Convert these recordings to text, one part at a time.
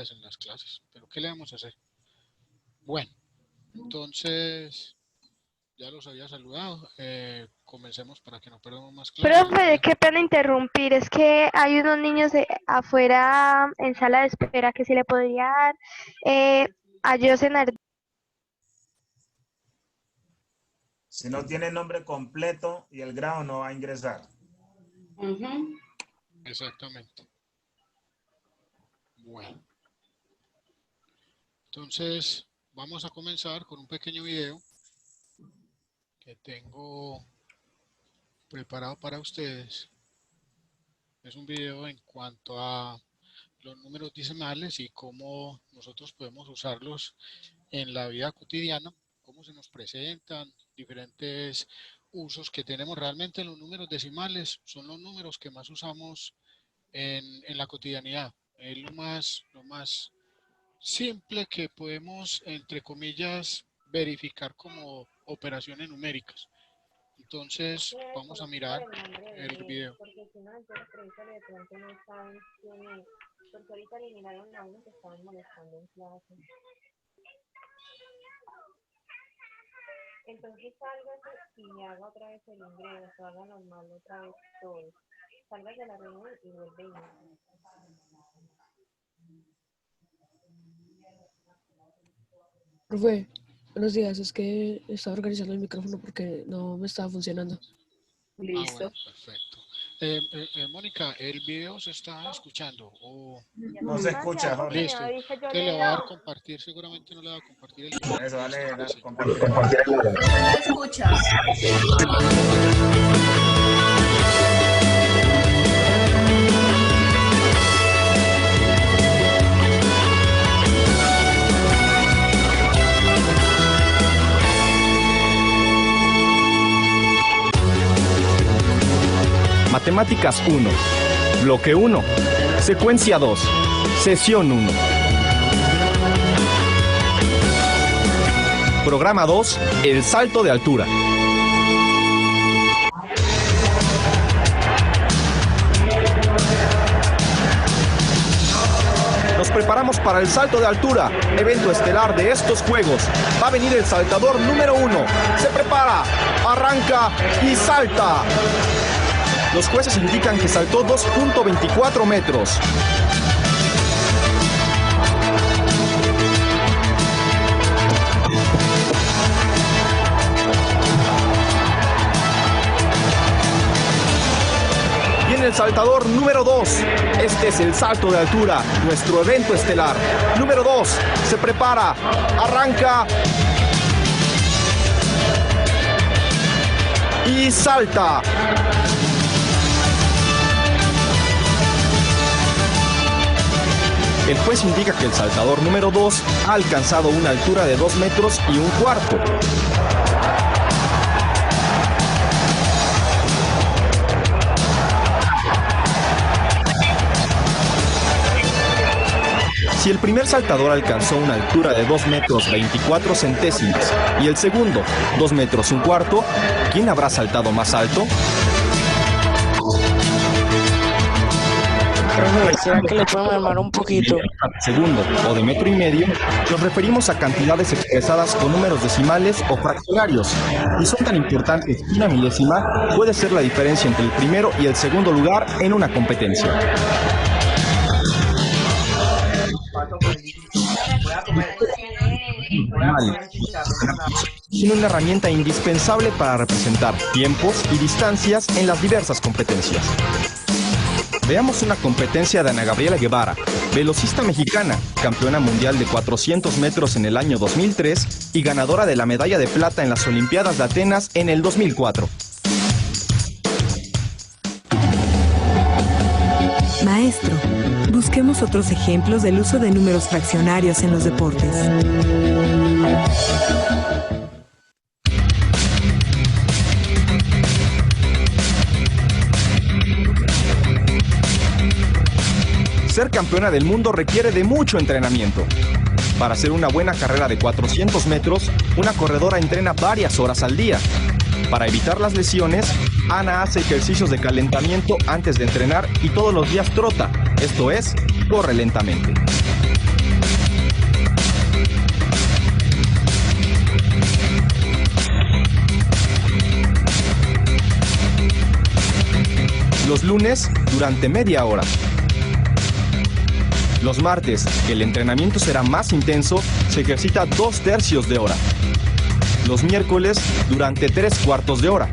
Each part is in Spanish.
actividades en las clases, pero ¿qué le vamos a hacer? Bueno, entonces ya los había saludado, comencemos para que no perdamos más clases. Profe, qué pena interrumpir, es que hay unos niños afuera en sala de espera que si le podría dar a Josenar. Si no tiene nombre completo y el grado no va a ingresar. Exactamente. Bueno. Entonces, vamos a comenzar con un pequeño video que tengo preparado para ustedes. Es un video en cuanto a los números decimales y cómo nosotros podemos usarlos en la vida cotidiana, cómo se nos presentan, diferentes usos que tenemos. Realmente los números decimales son los números que más usamos en la cotidianidad. Es lo más simple que podemos, entre comillas, verificar como operaciones numéricas. Entonces, vamos a mirar el video. Porque si no, entonces de pronto no saben quién es. Porque ahorita eliminaron a uno que estaban molestando en clase. Entonces sálgase y haga otra vez el ingreso, haga normal otra vez todo. Salgas de la reunión y vuelve y Profe, buenos días, es que estaba organizando el micrófono porque no me estaba funcionando. Listo. Bueno, perfecto. Mónica, ¿el video se está escuchando? ¿O... No se escucha, Jorge. Listo. Te le va a dar compartir, seguramente no le va a compartir el video. Eso, dale, Sí. compartir. No se escucha. Matemáticas 1, bloque 1, secuencia 2, sesión 1. Programa 2, el salto de altura. Nos preparamos para el salto de altura, evento estelar de estos juegos. Va a venir el saltador número 1. Se prepara, arranca y salta. Los jueces indican que saltó 2.24 metros. Viene el saltador número 2. Este es el salto de altura, nuestro evento estelar. Número 2, se prepara, arranca y salta. El juez indica que el saltador número 2 ha alcanzado una altura de 2 metros y un cuarto. Si el primer saltador alcanzó una altura de 2 metros 24 centésimas y el segundo 2 metros un cuarto, ¿quién habrá saltado más alto? ¿Será que le podemos armar un poquito? Segundo o de metro y medio, nos referimos a cantidades expresadas con números decimales o fraccionarios, y son tan importantes que una milésima puede ser la diferencia entre el primero y el segundo lugar en una competencia. Tiene una herramienta indispensable para representar tiempos y distancias en las diversas competencias. Veamos una competencia de Ana Gabriela Guevara, velocista mexicana, campeona mundial de 400 metros en el año 2003 y ganadora de la medalla de plata en las Olimpiadas de Atenas en el 2004. Maestro, busquemos otros ejemplos del uso de números fraccionarios en los deportes. Ser campeona del mundo requiere de mucho entrenamiento. Para hacer una buena carrera de 400 metros, una corredora entrena varias horas al día. Para evitar las lesiones, Ana hace ejercicios de calentamiento antes de entrenar y todos los días trota, esto es, corre lentamente. los lunes durante media hora. Los martes, que el entrenamiento será más intenso, se ejercita 2/3 de hora. Los miércoles durante 3/4 de hora.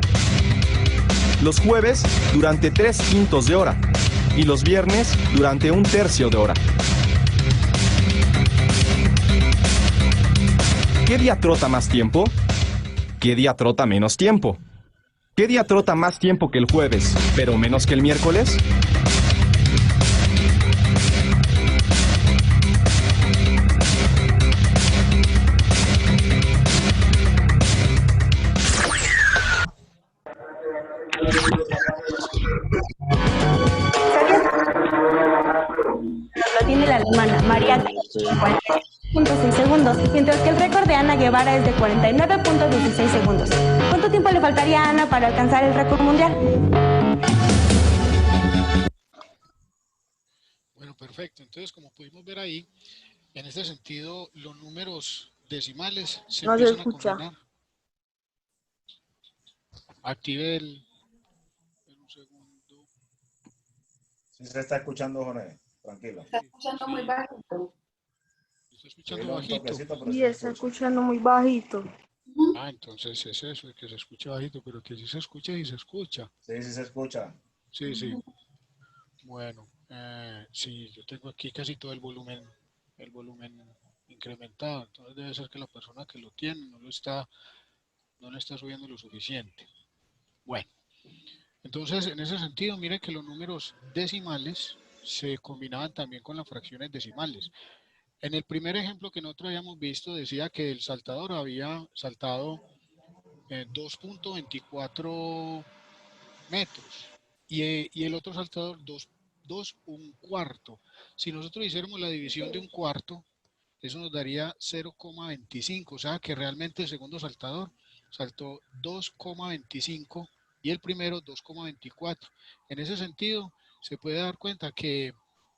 Los jueves durante 3/5 de hora. Y los viernes durante 1/3 de hora. ¿Qué día trota más tiempo? ¿Qué día trota menos tiempo? ¿Qué día trota más tiempo que el jueves, pero menos que el miércoles? Lo tiene la alemana Mariana, 40.6 segundos, mientras que el récord de Ana Guevara es de 49.16 segundos. ¿Cuánto tiempo le faltaría a Ana para alcanzar el récord mundial? Bueno, perfecto. Entonces, como pudimos ver ahí, en este sentido, los números decimales se No se empiezan a escucha. combinar. Active en un segundo. Sí se está escuchando, Jorge. Tranquilo. Está escuchando muy bajito. ¿Está escuchando Dile un bajito? toquecito, pero Sí, sí se está escucha. escuchando muy bajito. Ah, entonces es eso, que se escucha bajito, pero que sí se escucha y se escucha. Sí, sí se escucha. Sí, sí. Bueno, sí, yo tengo aquí casi todo el volumen incrementado, entonces debe ser que la persona que lo tiene no le está subiendo lo suficiente. Bueno, entonces en ese sentido, mire que los números decimales se combinaban también con las fracciones decimales. En el primer ejemplo que nosotros habíamos visto decía que el saltador había saltado 2.24 metros y el otro saltador 1/4. Si nosotros hiciéramos la división de 1/4, eso nos daría 0,25, o sea que realmente el segundo saltador saltó 2,25 y el primero 2,24. En ese sentido, se puede dar cuenta que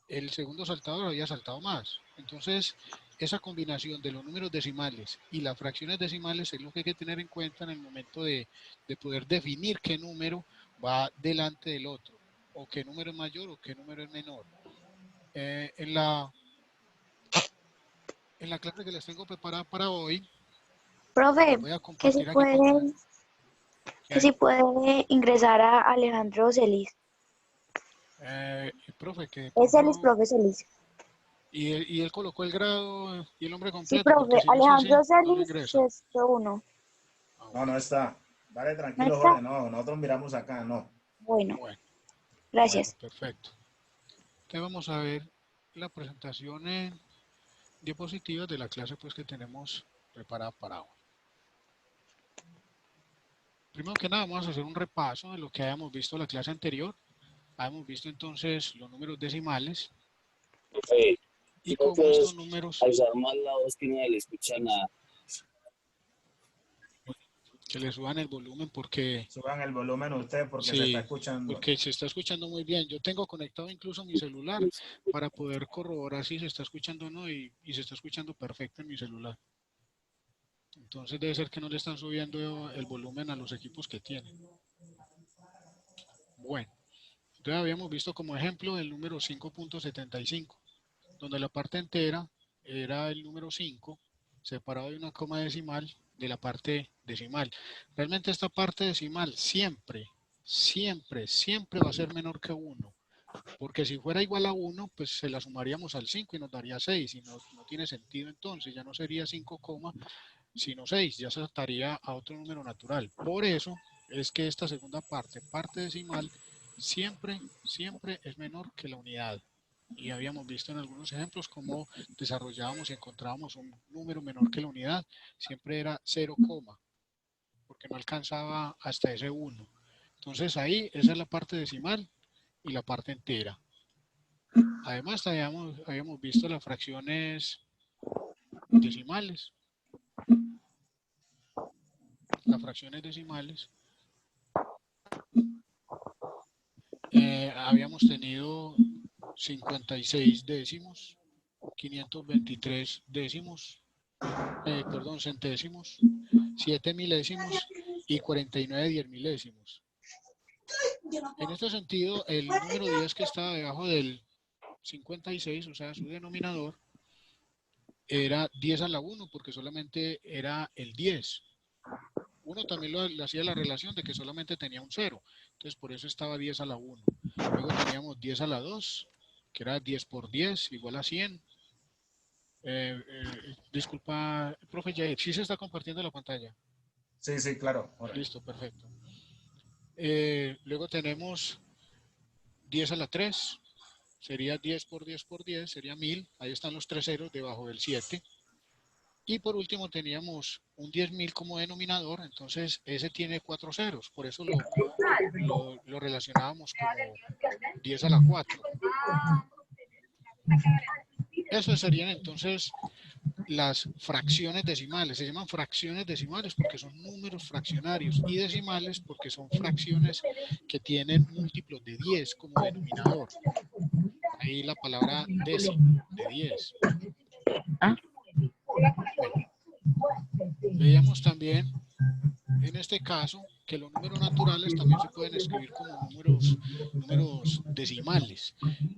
el segundo saltador había saltado más. Entonces, esa combinación de los números decimales y las fracciones decimales es lo que hay que tener en cuenta en el momento de poder definir qué número va delante del otro, o qué número es mayor o qué número es menor. En la clase que les tengo preparada para hoy, Profe, voy a que si compartir aquí puede, pantalla. que si puede ingresar a Alejandro Celis. Profe, que de Es Celis, pronto, profe Celis. y él colocó el grado y el nombre Sí, completo, porque profe, si no es así, Alejandro no le Celis, ingresa. sexto 1. Ah, No, no está. Dale ¿No tranquilo, está? Jorge. No, nosotros miramos acá, no. Bueno, bueno, gracias. perfecto. Entonces vamos a ver la presentación en diapositivas de la clase pues que tenemos preparada para hoy. Primero que nada vamos a hacer un repaso de lo que habíamos visto en la clase anterior. Habíamos visto entonces los números decimales y cómo estos números alzar más la voz que no le escucha nada. que le suban el volumen porque Suban el volumen ustedes porque se está sí, escuchando. porque se está escuchando muy bien. Yo tengo conectado incluso mi celular para poder corroborar si se está escuchando o no y se está escuchando perfecto en mi celular. Entonces debe ser que no le están subiendo el volumen a los equipos que tienen. Bueno, entonces habíamos visto como ejemplo el número 5.75, donde la parte entera era el número 5, separado de una coma decimal de la parte decimal. Realmente esta parte decimal siempre va a ser menor que 1. Porque si fuera igual a 1, pues se la sumaríamos al 5 y nos daría 6. Y no tiene sentido entonces, ya no sería 5, sino 6. Ya se estaría a otro número natural. Por eso es que esta segunda parte decimal, siempre es menor que la unidad. Y habíamos visto en algunos ejemplos cómo desarrollábamos y encontrábamos un número menor que la unidad. Siempre era 0, porque no alcanzaba hasta ese 1. Entonces ahí, esa es la parte decimal y la parte entera. Además, habíamos visto las fracciones decimales. Las fracciones decimales. Habíamos tenido 56 décimos, 523 décimos, centésimos, 7 milésimos y 49 diez milésimos. En este sentido, el número 10 que está debajo del 56, o sea, su denominador, era 10 a la 1, porque solamente era el 10. Uno también le hacía la relación de que solamente tenía un 0. Entonces, por eso estaba 10 a la 1. Luego teníamos 10 a la 2, que era 10 por 10, igual a 100. Disculpa, profe Jair, ¿sí se está compartiendo la pantalla? Sí, sí, claro. Ahora. Listo, perfecto. Luego tenemos 10 a la 3, sería 10 por 10 por 10, sería 1000. Ahí están los 3 ceros debajo del 7. Y por último teníamos un 10.000 como denominador, entonces ese tiene 4 ceros, por eso lo relacionábamos como 10 a la 4. Eso serían entonces las fracciones decimales. Se llaman fracciones decimales porque son números fraccionarios, y decimales porque son fracciones que tienen múltiplos de 10 como denominador. Ahí la palabra décimo, de 10. Veíamos también, en este caso, que los números naturales también se pueden escribir como números decimales.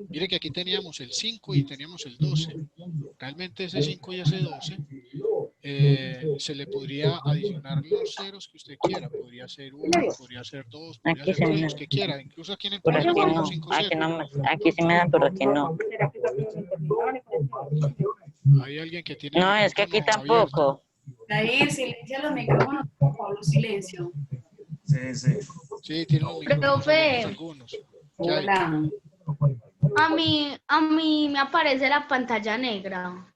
Mire que aquí teníamos el 5 y teníamos el 12. Realmente ese 5 y ese 12 se le podría adicionar los ceros que usted quiera. Podría ser 1, podría ser 2, podría ser 3, los que quiera. Incluso aquí en el Por aquí programa no, tenemos 5 aquí, ceros. aquí sí me dan, pero aquí no. Hay alguien que tiene No, es que aquí tampoco. Jair, silencia los micrófonos, por favor, silencio. Sí, sí. Sí, tiene los micrófonos abiertos algunos. Hola. A mí me aparece la pantalla negra.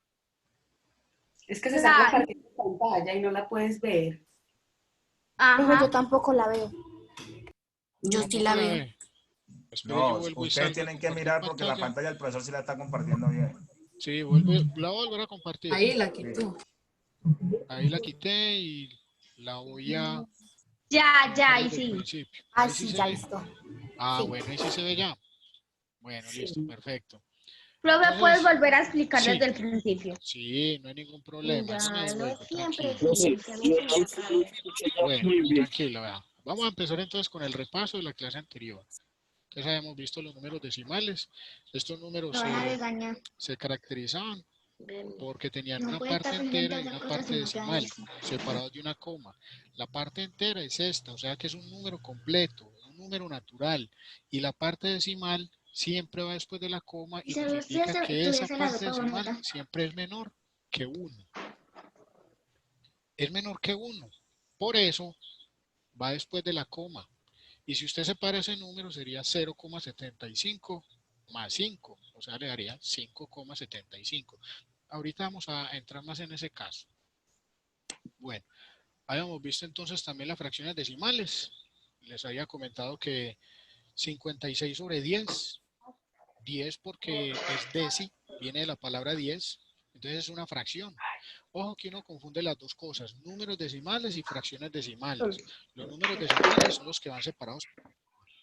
Es que se está compartiendo pantalla y no la puedes ver. Ajá. Yo tampoco la veo. Yo sí la veo. No, ustedes tienen que mirar porque la pantalla del profesor sí la está compartiendo bien. Sí, la voy a volver a compartir. Ahí la quitó. Ahí la quité y la voy a... Ya, ahí sí. Ah, sí, ya listo. Ah, Sí. bueno, ahí sí se ve ya. Bueno, listo, perfecto. Profe, Entonces, ¿puedes volver a explicar sí. desde el principio? Sí, no hay ningún problema. Ya, Eso me no devuelvo, siempre. Bueno, tranquilo, vea. Vamos a empezar entonces con el repaso de la clase anterior. Entonces habíamos visto los números decimales. Estos números se caracterizaban porque tenían una parte entera y una parte decimal, separados de una coma. La parte entera es esta, o sea que es un número completo, un número natural. Y la parte decimal siempre va después de la coma y significa que esa parte decimal siempre es menor que 1. Es menor que 1. Por eso va después de la coma. Y si usted separa ese número sería 0,75 más 5. O sea, le daría 5,75. Ahorita vamos a entrar más en ese caso. Bueno, habíamos visto entonces también las fracciones decimales. Les había comentado que 56 sobre 10. 10 porque es deci, viene de la palabra 10. Entonces es una fracción. Ojo que uno confunde las dos cosas, números decimales y fracciones decimales. Los números decimales son los que van separados.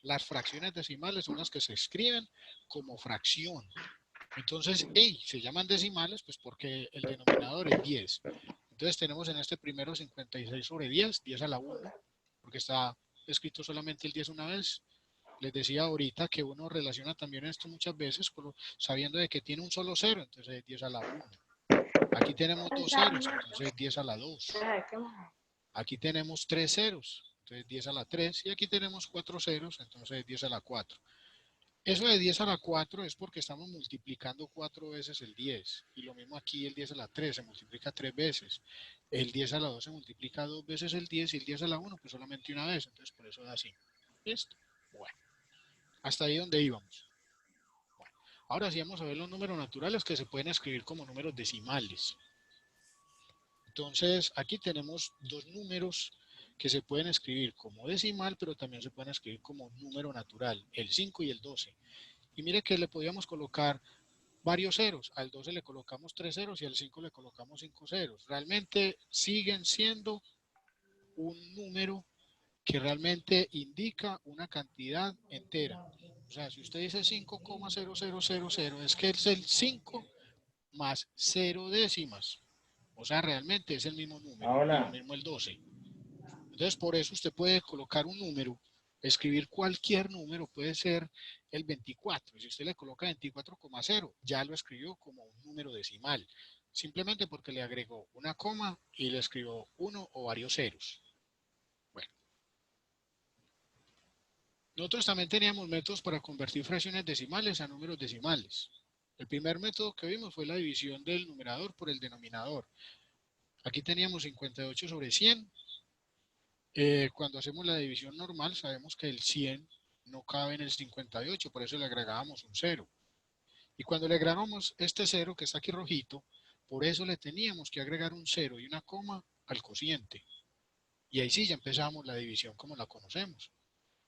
Las fracciones decimales son las que se escriben como fracción. Entonces, se llaman decimales pues porque el denominador es 10. Entonces tenemos en este primero 56 sobre 10, 10 a la 1, porque está escrito solamente el 10 una vez. Les decía ahorita que uno relaciona también esto muchas veces sabiendo de que tiene un solo cero, entonces es 10 a la 1. Aquí tenemos 2 ceros, entonces es 10 a la 2. Aquí tenemos 3 ceros, entonces 10 a la 3. Y aquí tenemos 4 ceros, entonces es 10 a la 4. Eso de 10 a la 4 es porque estamos multiplicando 4 veces el 10. Y lo mismo aquí, el 10 a la 3 se multiplica 3 veces. El 10 a la 2 se multiplica 2 veces el 10 y el 10 a la 1 pues solamente una vez. Entonces por eso da así. ¿Listo? Bueno. Hasta ahí donde íbamos. Bueno, ahora sí vamos a ver los números naturales que se pueden escribir como números decimales. Entonces aquí tenemos dos números que se pueden escribir como decimal, pero también se pueden escribir como número natural, el 5 y el 12. Y mire que le podíamos colocar varios ceros. Al 12 le colocamos 3 ceros y al 5 le colocamos 5 ceros. Realmente siguen siendo un número que realmente indica una cantidad entera. O sea, si usted dice 5,0000, es que es el 5 más 0 décimas. O sea, realmente es el mismo número, lo mismo el 12. Entonces, por eso usted puede colocar un número escribir cualquier número, puede ser el 24. Si usted le coloca 24,0, ya lo escribió como un número decimal, simplemente porque le agregó una coma y le escribió uno o varios ceros. Bueno. Nosotros también teníamos métodos para convertir fracciones decimales a números decimales. El primer método que vimos fue la división del numerador por el denominador. Aquí teníamos 58 sobre 100. Cuando hacemos la división normal, sabemos que el 100 no cabe en el 58, por eso le agregábamos un 0. Y cuando le agregamos este 0 que está aquí rojito, por eso le teníamos que agregar un 0 y una coma al cociente. Y ahí sí ya empezamos la división como la conocemos.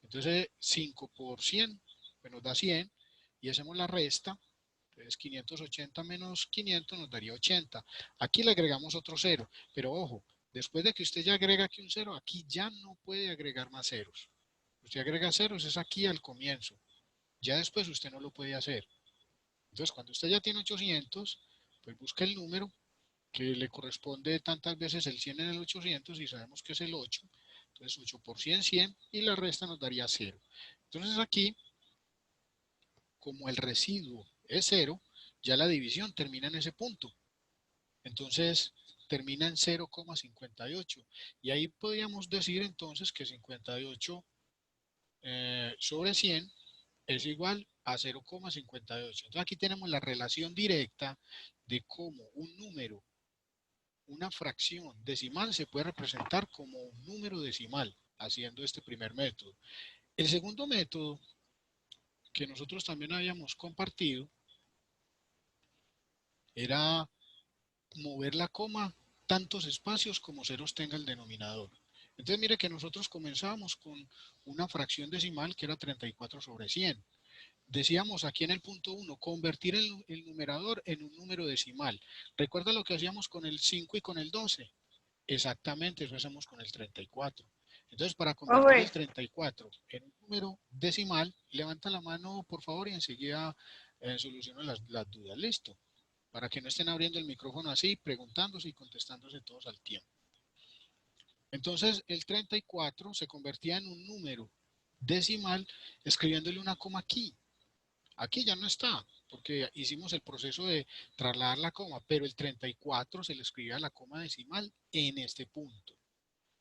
Entonces 5 por 100 pues nos da 100 y hacemos la resta. Entonces 580 menos 500 nos daría 80. Aquí le agregamos otro 0, pero ojo, después de que usted ya agrega aquí un 0, aquí ya no puede agregar más ceros. Usted agrega ceros es aquí al comienzo. Ya después usted no lo puede hacer. Entonces cuando usted ya tiene 800, pues busca el número que le corresponde tantas veces el 100 en el 800 y sabemos que es el 8. Entonces 8 por 100, 100 y la resta nos daría 0. Entonces aquí, como el residuo es 0, ya la división termina en ese punto. Entonces termina en 0,58. Y ahí podríamos decir entonces que 58 sobre 100 es igual a 0,58. Entonces aquí tenemos la relación directa de cómo un número, una fracción decimal se puede representar como un número decimal, haciendo este primer método. El segundo método que nosotros también habíamos compartido era mover la coma tantos espacios como ceros tenga el denominador. Entonces mire que nosotros comenzábamos con una fracción decimal que era 34 sobre 100. Decíamos aquí en el punto 1, convertir el numerador en un número decimal. ¿Recuerda lo que hacíamos con el 5 y con el 12? Exactamente, eso hacemos con el 34. Entonces, para convertir el 34 en un número decimal, levanta la mano, por favor, y enseguida soluciono las dudas. Listo. Para que no estén abriendo el micrófono así, preguntándose y contestándose todos al tiempo. Entonces, el 34 se convertía en un número decimal escribiéndole una coma aquí. Aquí ya no está, porque hicimos el proceso de trasladar la coma, pero el 34 se le escribía la coma decimal en este punto.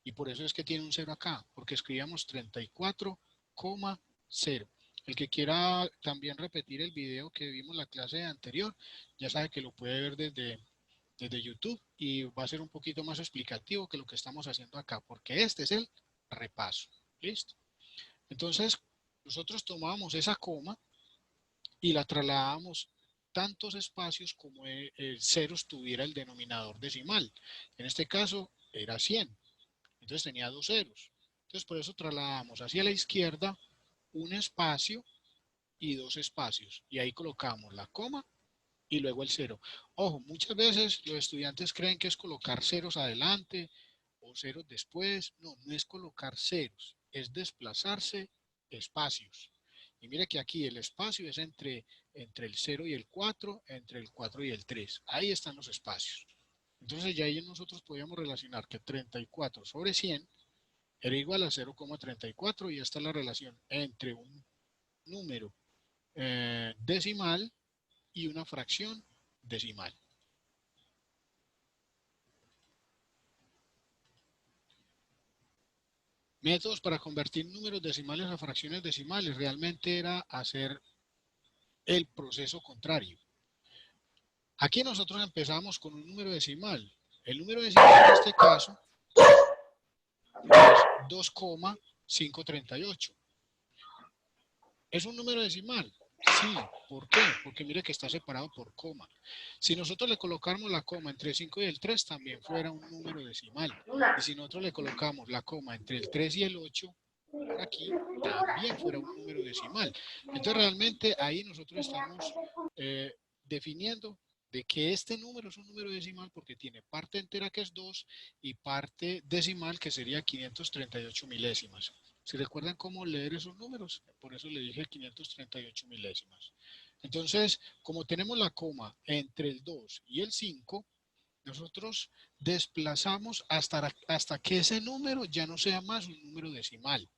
Y por eso es que tiene un 0 acá, porque escribíamos 34,0. El que quiera también repetir el video que vimos la clase anterior, ya sabe que lo puede ver desde YouTube y va a ser un poquito más explicativo que lo que estamos haciendo acá, porque este es el repaso. ¿Listo? Entonces, nosotros tomábamos esa coma y la trasladábamos tantos espacios como el ceros tuviera el denominador decimal. En este caso era 100. Entonces tenía dos ceros. Entonces por eso trasladamos hacia la izquierda un espacio y dos espacios. Y ahí colocamos la coma y luego el cero. Ojo, muchas veces los estudiantes creen que es colocar ceros adelante o ceros después. No, no es colocar ceros, es desplazarse espacios. Y mire que aquí el espacio es entre el 0 y el 4, entre el 4 y el 3. Ahí están los espacios. Entonces ya ahí nosotros podíamos relacionar que 34 sobre 100 era igual a 0,34 y esta es la relación entre un número decimal y una fracción decimal. Métodos para convertir números decimales a fracciones decimales realmente era hacer el proceso contrario. Aquí nosotros empezamos con un número decimal. El número decimal en este caso es 2,538. ¿Es un número decimal? Sí. ¿Por qué? Porque mire que está separado por coma. Si nosotros le colocáramos la coma entre el 5 y el 3, también fuera un número decimal. Y si nosotros le colocamos la coma entre el 3 y el 8, por aquí, también fuera un número decimal. Entonces realmente ahí nosotros estamos definiendo de que este número es un número decimal porque tiene parte entera que es 2 y parte decimal que sería 538 milésimas. ¿Se recuerdan cómo leer esos números? Por eso le dije 538 milésimas. Entonces, como tenemos la coma entre el 2 y el 5, nosotros desplazamos hasta que ese número ya no sea más un número decimal.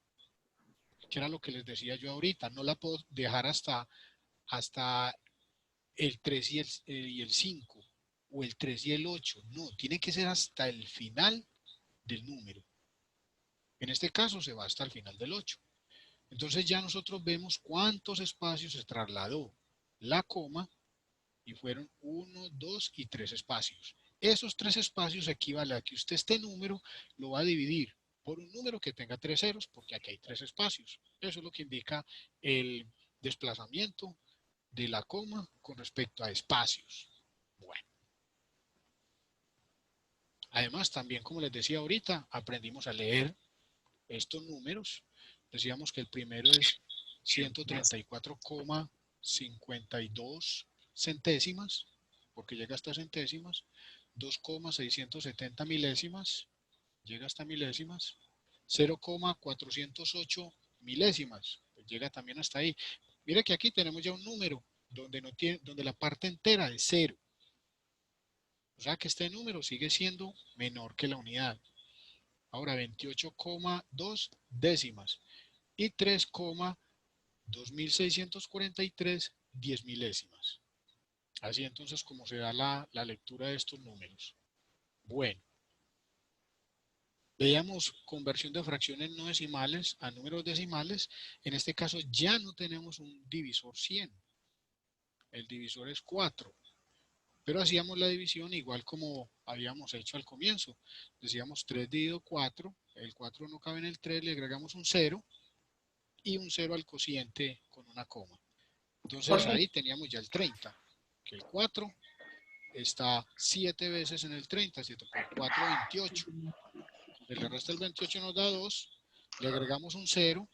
que era lo que les decía yo ahorita. No la puedo dejar hasta el 3 y el 5, o el 3 y el 8. No, tiene que ser hasta el final del número. En este caso se va hasta el final del 8. Entonces ya nosotros vemos cuántos espacios se trasladó la coma y fueron 1, 2 y 3 espacios. Esos 3 espacios equivalen a que usted este número lo va a dividir por un número que tenga 3 ceros, porque aquí hay 3 espacios. Eso es lo que indica el desplazamiento de la coma con respecto a espacios. Bueno. Además, también, como les decía ahorita, aprendimos a leer estos números. Decíamos que el primero es 134,52 centésimas, porque llega hasta centésimas, 2,670 milésimas, llega hasta milésimas, 0,408 milésimas, pues llega también hasta ahí. Mire que aquí tenemos ya un número donde la parte entera es 0. O sea que este número sigue siendo menor que la unidad. Ahora 28,2 décimas y 3,2643 diez milésimas. Así entonces como se da la lectura de estos números. Bueno, veíamos conversión de fracciones no decimales a números decimales. En este caso ya no tenemos un divisor 100. El divisor es 4. Pero hacíamos la división igual como habíamos hecho al comienzo. Decíamos 3 dividido 4. El 4 no cabe en el 3, le agregamos un 0. Y un 0 al cociente con una coma. Entonces ahí teníamos ya el 30. Que el 4 está 7 veces en el 30. 7 por 4, 28. El resto del 28 nos da 2. Le agregamos un 0.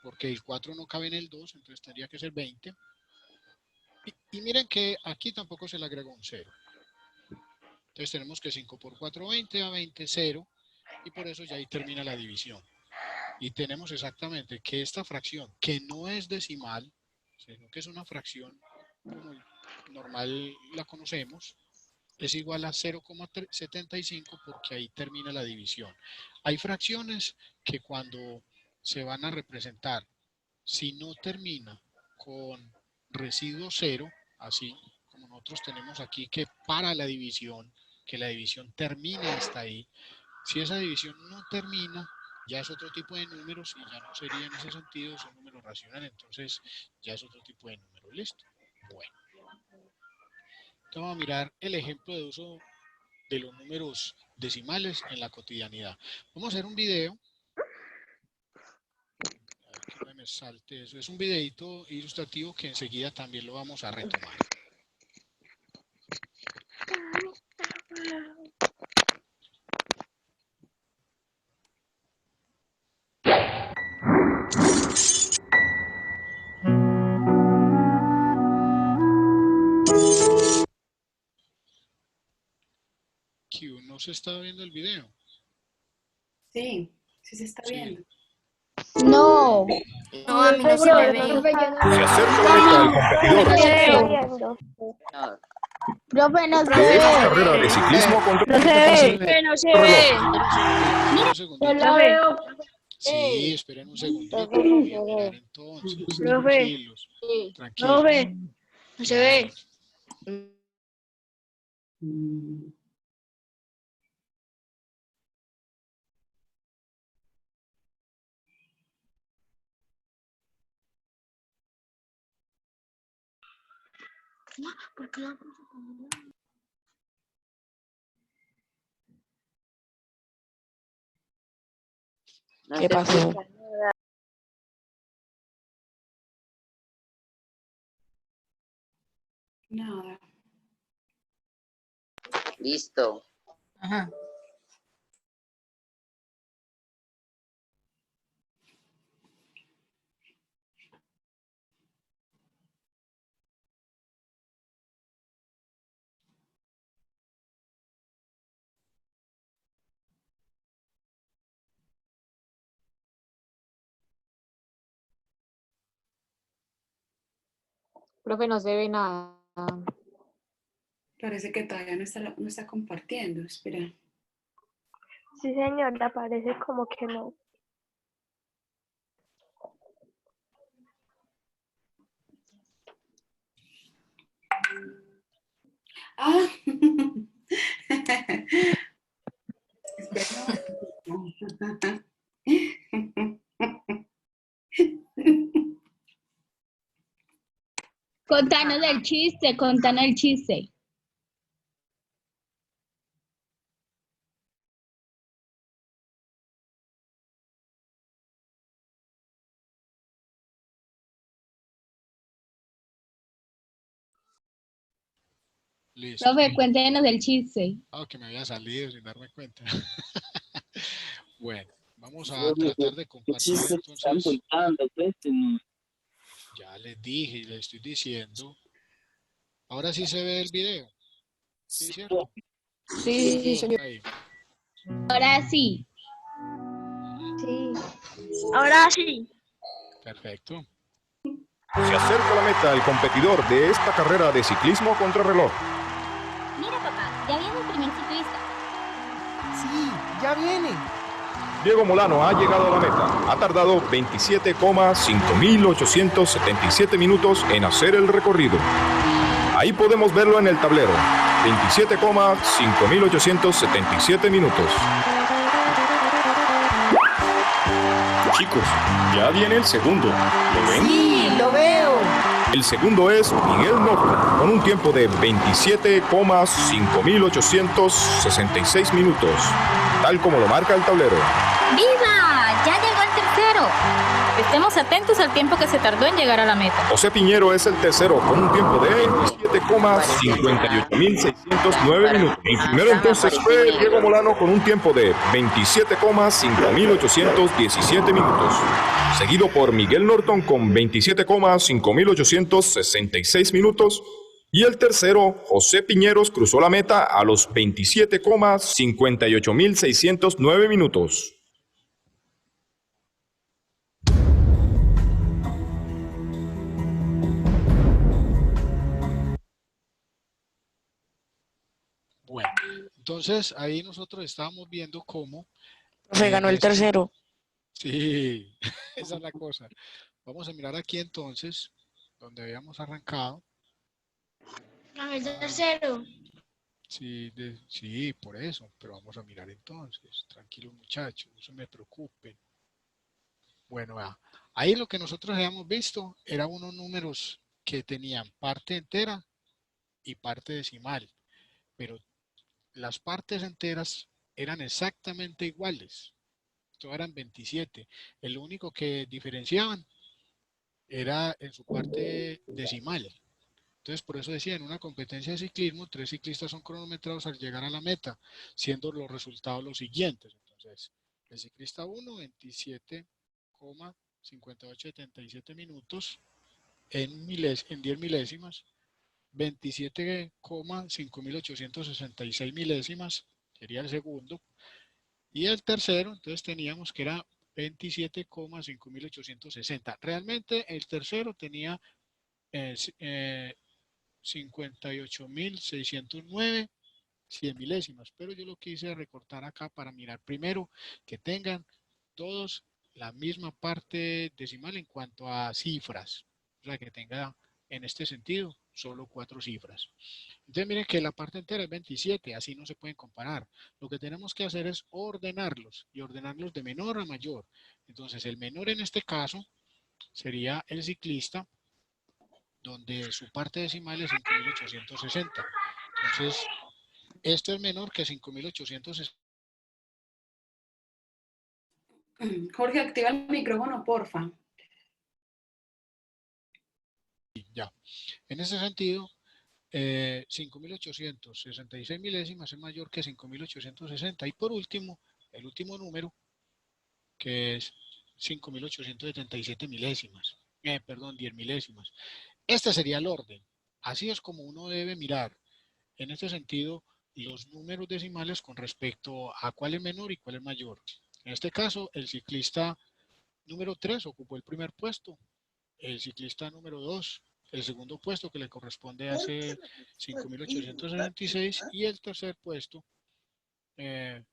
Porque el 4 no cabe en el 2. Entonces tendría que ser 20. Y miren que aquí tampoco se le agregó un 0. Entonces tenemos que 5 por 4, 20, a 20, 0. Y por eso ya ahí termina la división. Y tenemos exactamente que esta fracción, que no es decimal, sino que es una fracción como normal la conocemos, es igual a 0,75 porque ahí termina la división. Hay fracciones que cuando se van a representar, si no termina con residuo 0, así como nosotros tenemos aquí que para la división, que la división termina hasta ahí, si esa división no termina, ya es otro tipo de números y ya no sería en ese sentido, es un número racional, entonces ya es otro tipo de número. ¿Listo? Bueno. Entonces vamos a mirar el ejemplo de uso de los números decimales en la cotidianidad. Vamos a hacer un video. A ver que no me salte eso. Es un videito ilustrativo que enseguida también lo vamos a retomar. Q, ¿no se está viendo el video? Sí, sí se está viendo. No. No, a mí no se me ve. Se acerca la meta del competidor. Profe, no se De esta ve. carrera de ciclismo con No se ve. No se ve. Un segundito. Yo la veo. Sí, esperen un segundito. Voy a mirar entonces. Profe. Tranquilos. Tranquilos. Profe. No se ve. ¿Por qué la puso como una? ¿Qué pasó? Nada. Listo. Ajá. Profe, no se ve nada. Parece que todavía no está compartiendo. Espera. Sí, señora, parece como que no. Ah. Contanos el chiste, contanos el chiste. Listo. Profe, cuéntenos el chiste. Ah, que me había salido sin darme cuenta. Bueno, vamos a tratar de compartir entonces. Ya les dije y les estoy diciendo. Ahora sí se ve el video. ¿Sí, cierto? Sí, señor. Ahí. Ahora sí. Sí. Ahora sí. Perfecto. Se acerca a la meta el competidor de esta carrera de ciclismo contrarreloj. Mira, papá, ya viene el primer ciclista. Sí, ya viene. Diego Molano ha llegado a la meta. Ha tardado 27,5877 minutos en hacer el recorrido. Ahí podemos verlo en el tablero. 27,5877 minutos. Chicos, ya viene el segundo. ¿Lo ven? Sí, lo veo. El segundo es Miguel Norton, con un tiempo de 27,5866 minutos, tal como lo marca el tablero. ¡Viva! ¡Ya llegó el tercero! Estemos atentos al tiempo que se tardó en llegar a la meta. José Piñero es el tercero, con un tiempo de 27,58.609 minutos. El primero entonces fue Diego Molano, con un tiempo de 27,5817 minutos. Seguido por Miguel Norton con 27,5866 minutos. Y el tercero, José Piñeros, cruzó la meta a los 27,58.609 minutos. Bueno, entonces ahí nosotros estábamos viendo cómo... Profe, ganó el tercero. Sí, esa es la cosa. Vamos a mirar aquí entonces, donde habíamos arrancado. Ganó el tercero. Sí, sí, por eso, pero vamos a mirar entonces. Tranquilos muchachos, no se me preocupen. Bueno, ahí lo que nosotros habíamos visto eran unos números que tenían parte entera y parte decimal, pero las partes enteras eran exactamente iguales. Todas eran 27. El único que diferenciaban era en su parte decimal. Entonces, por eso decía, en una competencia de ciclismo, 3 ciclistas son cronometrados al llegar a la meta, siendo los resultados los siguientes. Entonces, el ciclista 1, 27,5877 minutos en 10 milésimas, 27,5866 milésimas, sería el segundo, y el tercero, entonces teníamos que era 27,5860. Realmente el tercero tenía 58.609 100 milésimas, pero yo lo quise recortar acá para mirar primero que tengan todos la misma parte decimal en cuanto a cifras, o sea que tenga en este sentido solo 4 cifras. Entonces miren que la parte entera es 27, así no se pueden comparar. Lo que tenemos que hacer es ordenarlos y ordenarlos de menor a mayor. Entonces el menor en este caso sería el ciclista, donde su parte decimal es 5.860. Entonces, esto es menor que 5.860. Jorge, activa el micrófono, porfa. Ya. En ese sentido, 5.866 milésimas es mayor que 5.860. Y por último, el último número, que es 5.877 milésimas. Perdón, 10 milésimas. Este sería el orden. Así es como uno debe mirar, en este sentido, los números decimales con respecto a cuál es menor y cuál es mayor. En este caso, el ciclista número 3 ocupó el primer puesto. El ciclista número 2, el segundo puesto que le corresponde a ese 5.866. Y el tercer puesto, el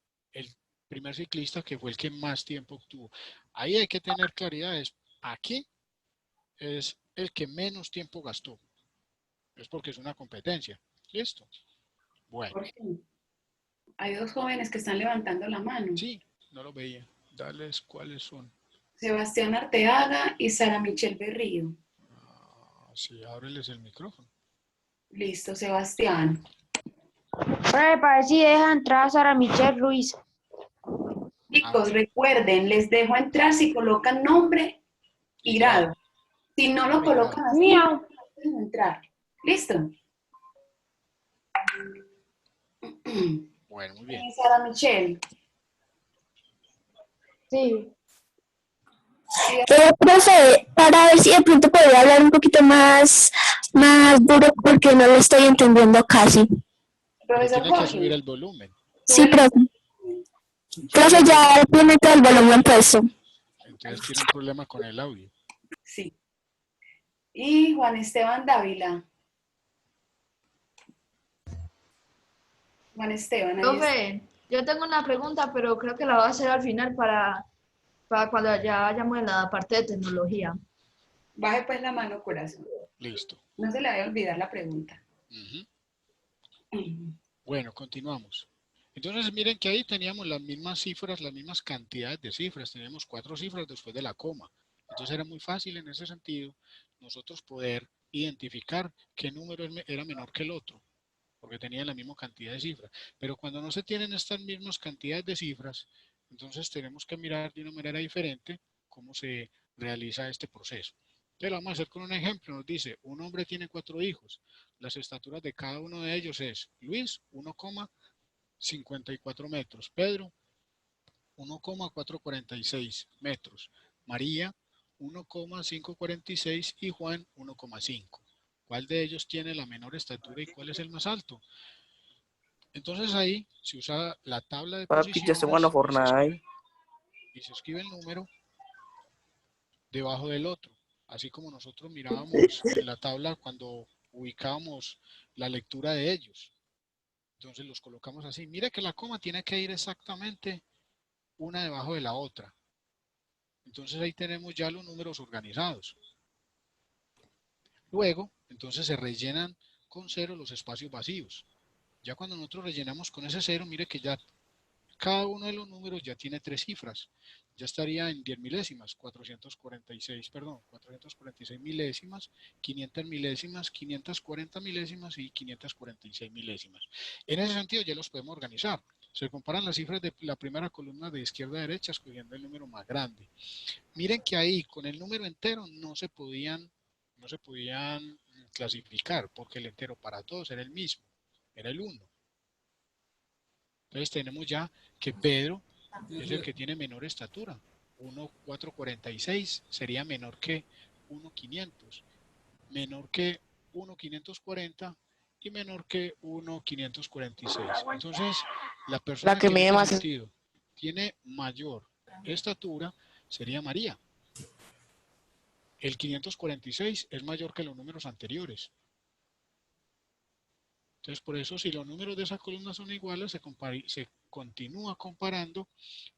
primer ciclista que fue el que más tiempo obtuvo. Ahí hay que tener claridad. Aquí es el que menos tiempo gastó. Es porque es una competencia. Listo. Bueno. Jorge, hay dos jóvenes que están levantando la mano. Sí, no lo veía. Dales cuáles son. Sebastián Arteaga y Sara Michelle Berrío. Sí, ábreles el micrófono. Listo, Sebastián. Para ver si deja entrar a Sara Michelle Ruiz. Chicos, recuerden, les dejo entrar si colocan nombre y grado. Si no lo colocan así, no pueden entrar. ¿Listo? Bueno, muy bien. Sara Michelle. Sí. Profe, para ver si de pronto podría hablar un poquito más duro porque no lo estoy entendiendo casi. Profesor Tiene que Jorge. subir el volumen. Sí, profe. Profe, ya tiene todo el volumen puesto. Entonces tiene un problema con el audio. Sí. Y Juan Esteban Dávila. Juan Esteban, ahí está. Profe, yo tengo una pregunta, pero creo que la voy a hacer al final para cuando ya vayamos en la parte de tecnología. Baje pues la mano, corazón. Listo. No se le vaya a olvidar la pregunta. Bueno, continuamos. Entonces miren que ahí teníamos las mismas cifras, las mismas cantidades de cifras. Teníamos 4 cifras después de la coma. Entonces era muy fácil en ese sentido nosotros poder identificar qué número era menor que el otro, porque tenían la misma cantidad de cifras. Pero cuando no se tienen estas mismas cantidades de cifras, entonces tenemos que mirar de una manera diferente cómo se realiza este proceso. Entonces lo vamos a hacer con un ejemplo. Nos dice, un hombre tiene 4 hijos. Las estaturas de cada uno de ellos es Luis, 1,54 metros. Pedro, 1,446 metros. María, 1,546 y Juan, 1,5. ¿Cuál de ellos tiene la menor estatura y cuál es el más alto? Entonces ahí se usa la tabla de posiciones y se escribe el número debajo del otro. Así como nosotros mirábamos en la tabla cuando ubicábamos la lectura de ellos. Entonces los colocamos así. Mire que la coma tiene que ir exactamente una debajo de la otra. Entonces ahí tenemos ya los números organizados. Luego, entonces se rellenan con 0 los espacios vacíos. Ya cuando nosotros rellenamos con ese 0, mire que ya cada uno de los números ya tiene 3 cifras. Ya estaría en 10 milésimas, 446 milésimas, 500 milésimas, 540 milésimas y 546 milésimas. En ese sentido ya los podemos organizar. Se comparan las cifras de la primera columna de izquierda a derecha, escogiendo el número más grande. Miren que ahí con el número entero no se podían clasificar, porque el entero para todos era el mismo, era el 1. Entonces tenemos ya que Pedro es el que tiene menor estatura. 1,446 sería menor que 1,500, menor que 1,540 y menor que 1,546. Entonces, la persona que en este sentido tiene mayor estatura sería María. El 546 es mayor que los números anteriores. Entonces, por eso, si los números de esa columna son iguales, se continúa comparando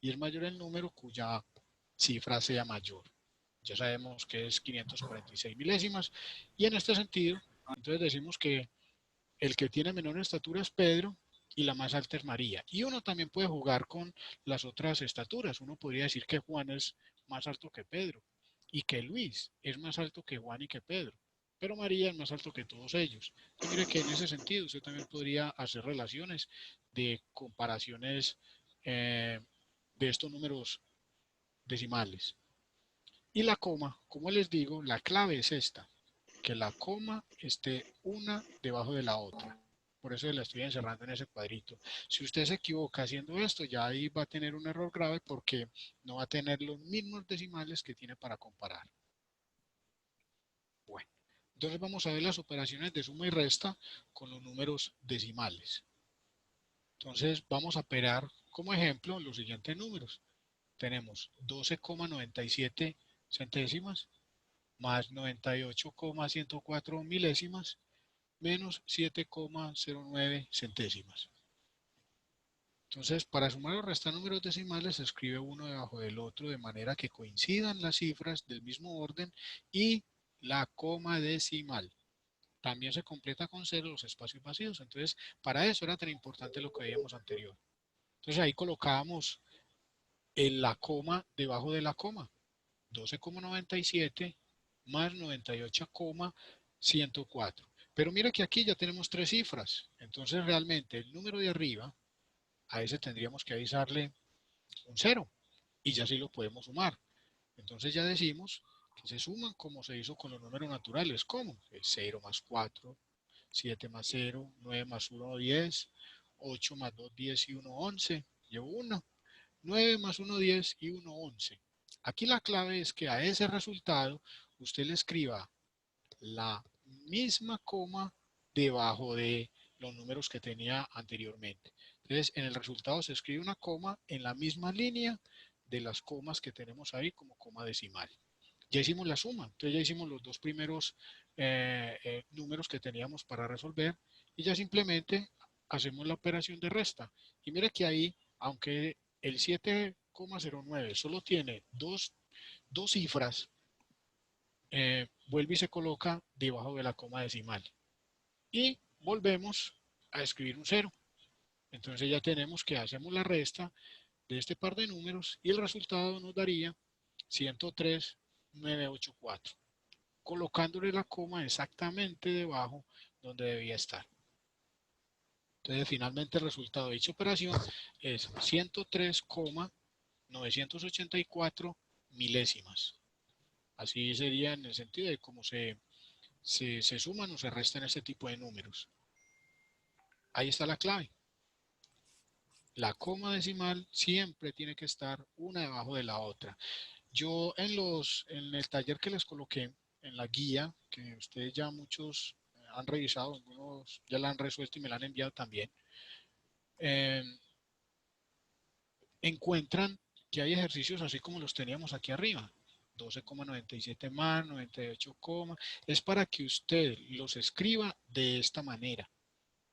y es mayor el número cuya cifra sea mayor. Ya sabemos que es 546 milésimas. Y en este sentido, entonces decimos que el que tiene menor estatura es Pedro y la más alta es María. Y uno también puede jugar con las otras estaturas. Uno podría decir que Juan es más alto que Pedro y que Luis es más alto que Juan y que Pedro. Pero María es más alto que todos ellos. Entonces, mire que en ese sentido usted también podría hacer relaciones de comparaciones de estos números decimales. Y la coma, como les digo, la clave es esta, que la coma esté una debajo de la otra. Por eso la estoy encerrando en ese cuadrito. Si usted se equivoca haciendo esto, ya ahí va a tener un error grave porque no va a tener los mismos decimales que tiene para comparar. Bueno. Entonces vamos a ver las operaciones de suma y resta con los números decimales. Entonces vamos a operar como ejemplo los siguientes números. Tenemos 12,97 centésimas más 98,104 milésimas menos 7,09 centésimas. Entonces para sumar o restar números decimales se escribe uno debajo del otro de manera que coincidan las cifras del mismo orden y la coma decimal. también se completa con 0 los espacios vacíos. Entonces, para eso era tan importante lo que veíamos anterior. Entonces, ahí colocábamos la coma debajo de la coma. 12,97 más 98,104. Pero mira que aquí ya tenemos 3 cifras. Entonces, realmente, el número de arriba, a ese tendríamos que avisarle un 0. Y ya sí lo podemos sumar. Entonces, ya decimos que se suman como se hizo con los números naturales. ¿Cómo? 0 más 4, 7 más 0, 9 más 1, 10, 8 más 2, 10 y 1, 11. Llevo 1. 9 más 1, 10 y 1, 11. Aquí la clave es que a ese resultado usted le escriba la misma coma debajo de los números que tenía anteriormente. Entonces, en el resultado se escribe una coma en la misma línea de las comas que tenemos ahí como coma decimal. Ya hicimos la suma, entonces ya hicimos los dos primeros números que teníamos para resolver y ya simplemente hacemos la operación de resta. Y mire que ahí, aunque el 7,09 solo tiene dos cifras, vuelve y se coloca debajo de la coma decimal. Y volvemos a escribir un 0. Entonces ya tenemos que hacemos la resta de este par de números y el resultado nos daría 103,984, colocándole la coma exactamente debajo donde debía estar. Entonces finalmente el resultado de dicha operación es 103,984 milésimas. Así sería en el sentido de cómo se suman o se restan este tipo de números. Ahí está la clave. La coma decimal siempre tiene que estar una debajo de la otra. Yo en el taller que les coloqué, en la guía, que ustedes ya muchos han revisado, algunos ya la han resuelto y me la han enviado también, encuentran que hay ejercicios así como los teníamos aquí arriba. 12,97 más, 98, es para que usted los escriba de esta manera,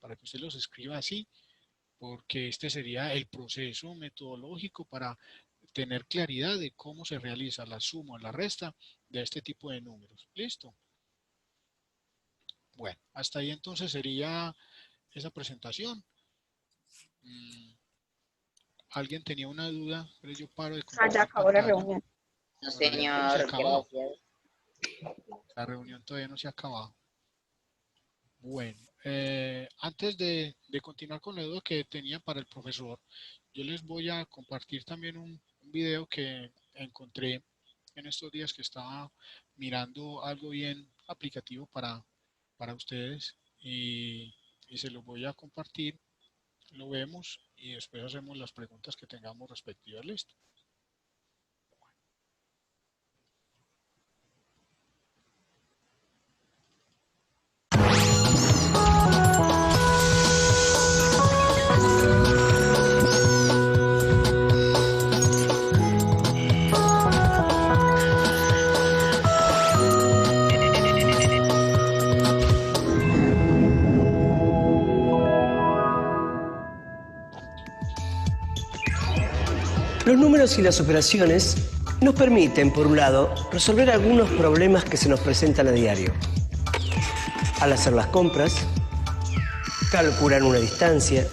para que usted los escriba así, porque este sería el proceso metodológico para tener claridad de cómo se realiza la suma o la resta de este tipo de números. ¿Listo? Bueno, hasta ahí entonces sería esa presentación. ¿Alguien tenía una duda? Pero yo paro de compartir ya acabó la pantalla. reunión. No, señor, gracias. La reunión todavía no se ha acabado. Bueno, antes de continuar con la duda que tenía para el profesor, yo les voy a compartir también un video que encontré en estos días que estaba mirando algo bien aplicativo para ustedes y se los voy a compartir. Lo vemos y después hacemos las preguntas que tengamos respectivas. Listo. Los números y las operaciones nos permiten, por un lado, resolver algunos problemas que se nos presentan a diario. Al hacer las compras, calcular una distancia,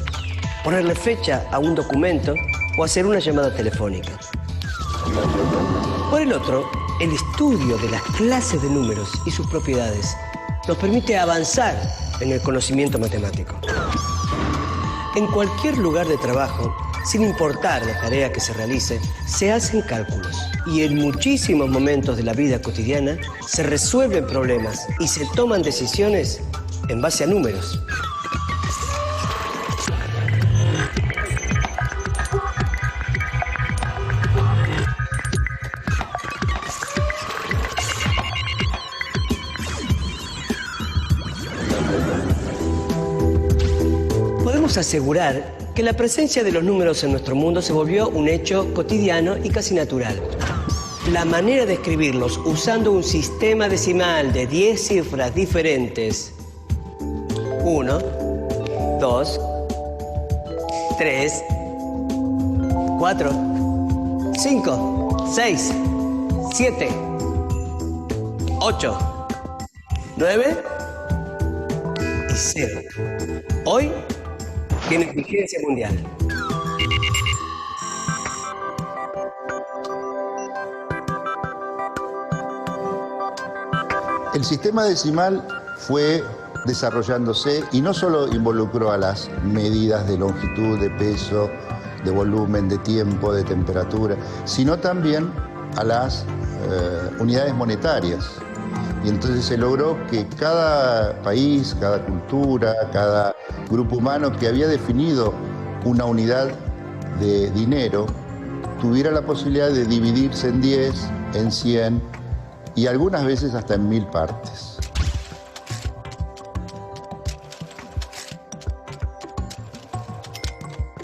ponerle fecha a un documento o hacer una llamada telefónica. Por el otro, el estudio de las clases de números y sus propiedades nos permite avanzar en el conocimiento matemático. En cualquier lugar de trabajo, sin importar la tarea que se realice, se hacen cálculos. Y en muchísimos momentos de la vida cotidiana se resuelven problemas y se toman decisiones en base a números. Podemos asegurar que la presencia de los números en nuestro mundo se volvió un hecho cotidiano y casi natural. La manera de escribirlos usando un sistema decimal de 10 cifras diferentes. 1, 2, 3, 4, 5, 6, 7, 8, 9, 0. Hoy tiene vigencia mundial. El sistema decimal fue desarrollándose y no solo involucró a las medidas de longitud, de peso, de volumen, de tiempo, de temperatura, sino también a las unidades monetarias. Y entonces se logró que cada país, cada cultura, cada grupo humano que había definido una unidad de dinero tuviera la posibilidad de dividirse en 10, en 100 y algunas veces hasta en 1000 partes.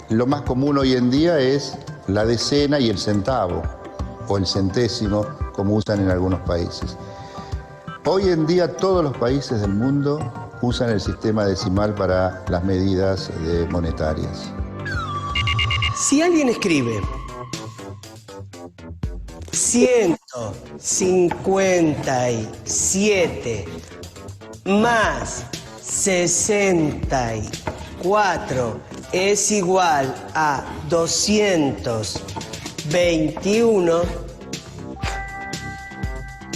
Lo más común hoy en día es la decena y el centavo, o el centésimo, como usan en algunos países. Hoy en día todos los países del mundo usan el sistema decimal para las medidas monetarias. Si alguien escribe 157 más 64 es igual a 221,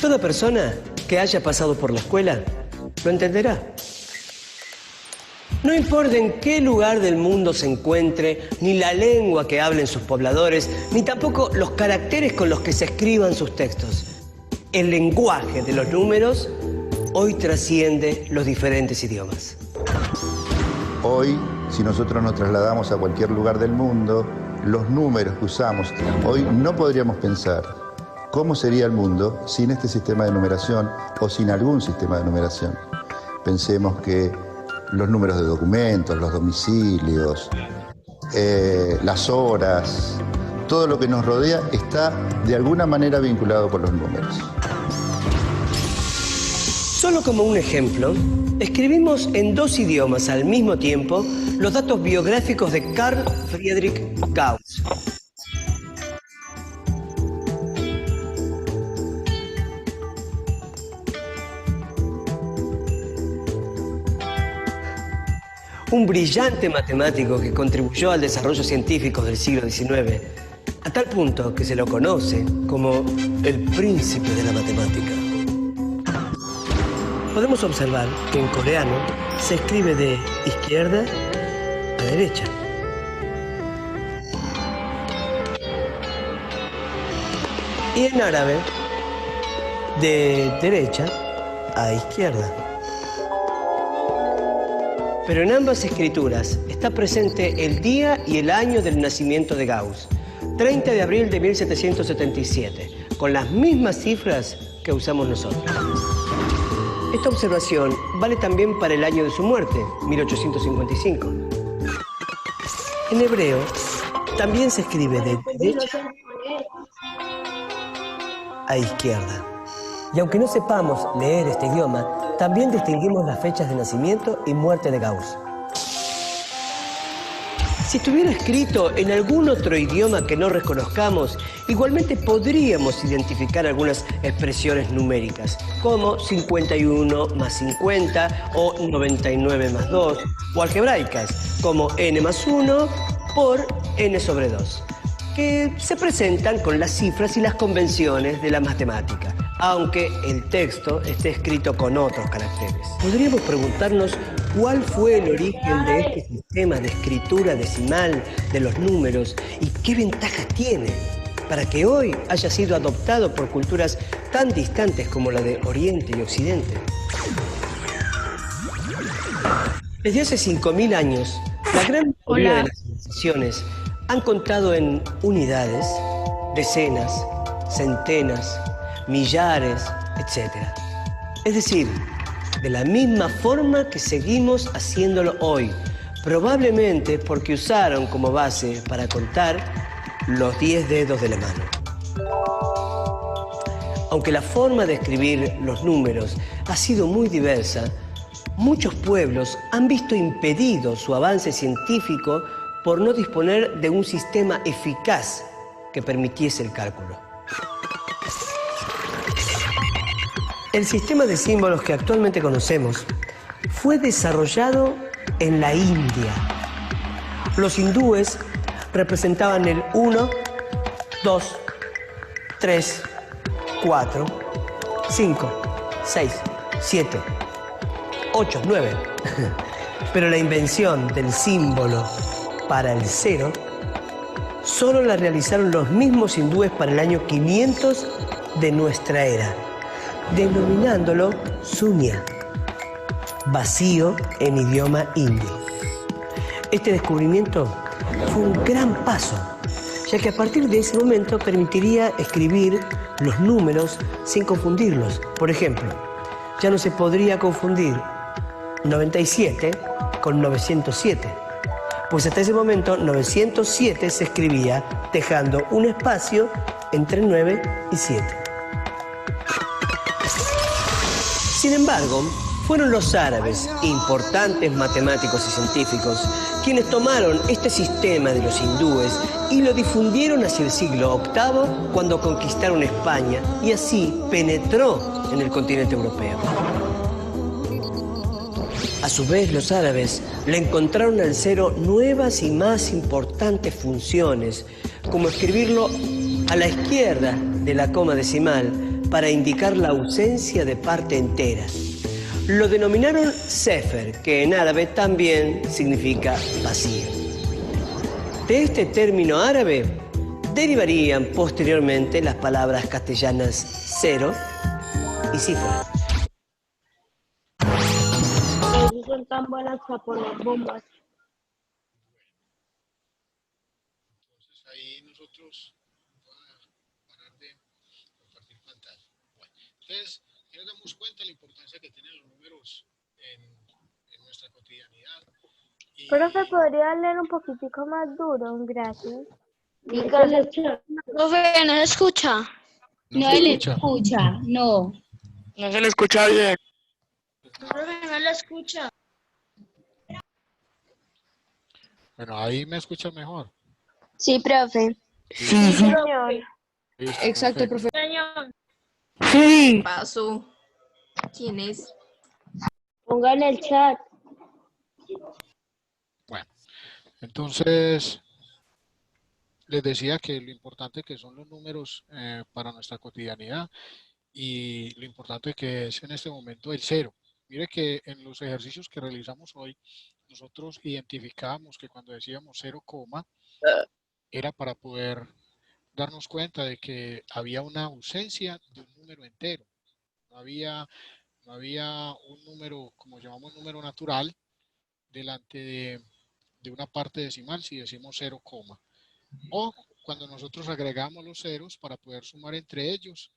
toda persona que haya pasado por la escuela lo entenderá. No importa en qué lugar del mundo se encuentre, ni la lengua que hablen sus pobladores, ni tampoco los caracteres con los que se escriban sus textos. El lenguaje de los números hoy trasciende los diferentes idiomas. Hoy, si nosotros nos trasladamos a cualquier lugar del mundo, los números que usamos, hoy no podríamos pensar cómo sería el mundo sin este sistema de numeración o sin algún sistema de numeración. Pensemos que los números de documentos, los domicilios, las horas, todo lo que nos rodea está de alguna manera vinculado con los números. Solo como un ejemplo, escribimos en 2 idiomas al mismo tiempo los datos biográficos de Carl Friedrich Gauss. Un brillante matemático que contribuyó al desarrollo científico del siglo XIX, a tal punto que se lo conoce como el príncipe de la matemática. Podemos observar que en coreano se escribe de izquierda a derecha. Y en árabe, de derecha a izquierda. Pero en ambas escrituras está presente el día y el año del nacimiento de Gauss, 30 de abril de 1777, con las mismas cifras que usamos nosotros. Esta observación vale también para el año de su muerte, 1855. En hebreo también se escribe de derecha a izquierda. Y aunque no sepamos leer este idioma, también distinguimos las fechas de nacimiento y muerte de Gauss. Si estuviera escrito en algún otro idioma que no reconozcamos, igualmente podríamos identificar algunas expresiones numéricas, como 51 más 50 o 99 más 2, o algebraicas, como n más 1 por n sobre 2, que se presentan con las cifras y las convenciones de la matemática, aunque el texto esté escrito con otros caracteres. Podríamos preguntarnos cuál fue el origen de este sistema de escritura decimal de los números y qué ventajas tiene para que hoy haya sido adoptado por culturas tan distantes como la de Oriente y Occidente. Desde hace 5.000 años, la gran mayoría de las civilizaciones han contado en unidades, decenas, centenas, millares, etc. Es decir, de la misma forma que seguimos haciéndolo hoy, probablemente porque usaron como base para contar los 10 dedos de la mano. Aunque la forma de escribir los números ha sido muy diversa, muchos pueblos han visto impedido su avance científico por no disponer de un sistema eficaz que permitiese el cálculo. El sistema de símbolos que actualmente conocemos fue desarrollado en la India. Los hindúes representaban el 1, 2, 3, 4, 5, 6, 7, 8, 9. Pero la invención del símbolo para el 0 solo la realizaron los mismos hindúes para el año 500 de nuestra era, denominándolo Sunya, vacío en idioma hindi. Este descubrimiento fue un gran paso, ya que a partir de ese momento permitiría escribir los números sin confundirlos. Por ejemplo, ya no se podría confundir 97 con 907, pues hasta ese momento 907 se escribía dejando un espacio entre 9 y 7. Sin embargo, fueron los árabes, importantes matemáticos y científicos, quienes tomaron este sistema de los hindúes y lo difundieron hacia el siglo VIII cuando conquistaron España y así penetró en el continente europeo. A su vez, los árabes le encontraron al 0 nuevas y más importantes funciones, como escribirlo a la izquierda de la coma decimal para indicar la ausencia de parte entera. Lo denominaron Sefer, que en árabe también significa vacío. De este término árabe derivarían posteriormente las palabras castellanas 0 y cifra. Son tan buenas para poner bombas. Entonces ahí nosotros vamos a parar de compartir pantalla. Bueno, entonces ya nos damos cuenta de la importancia que tienen los números en nuestra cotidianidad. Y... Profe, ¿podría leer un poquitico más duro? Gracias. Profe, no se escucha. No se le escucha, no. No se le escucha bien. Profe, no la escucha. Bueno, ahí me escuchan mejor. Sí, profe. Sí, Señor. Listo, Exacto, perfecto. profe. Señor. Sí. Paso. ¿Quién es? Pongan el chat. Bueno, entonces les decía que lo importante que son los números para nuestra cotidianidad y lo importante que es en este momento el 0. Mire que en los ejercicios que realizamos hoy, nosotros identificábamos que cuando decíamos 0, era para poder darnos cuenta de que había una ausencia de un número entero. No había un número, como llamamos número natural, delante de una parte decimal si decimos 0, o cuando nosotros agregamos los ceros para poder sumar entre ellos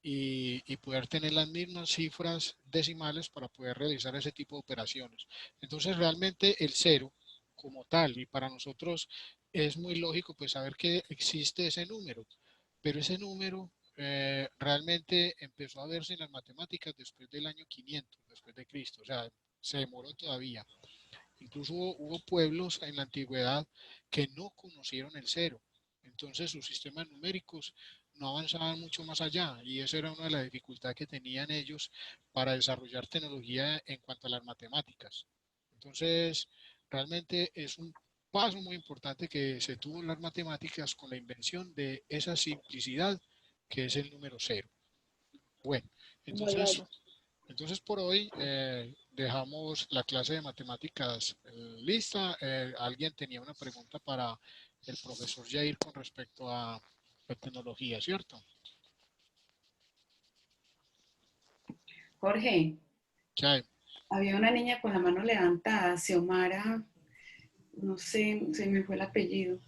y poder tener las mismas cifras decimales para poder realizar ese tipo de operaciones. Entonces realmente el 0 como tal, y para nosotros es muy lógico pues saber que existe ese número, pero ese número realmente empezó a verse en las matemáticas después del año 500 después de Cristo, o sea, se demoró todavía. Incluso hubo pueblos en la antigüedad que no conocieron el 0, entonces sus sistemas numéricos no avanzaban mucho más allá y esa era una de las dificultades que tenían ellos para desarrollar tecnología en cuanto a las matemáticas. Entonces, realmente es un paso muy importante que se tuvo en las matemáticas con la invención de esa simplicidad que es el número 0. Bueno, entonces por hoy dejamos la clase de matemáticas lista. ¿Alguien tenía una pregunta para el profesor Jair con respecto a la tecnología, cierto? Jorge, ¿Qué hay? había una niña con la mano levantada, Xiomara, no sé, se me fue el apellido.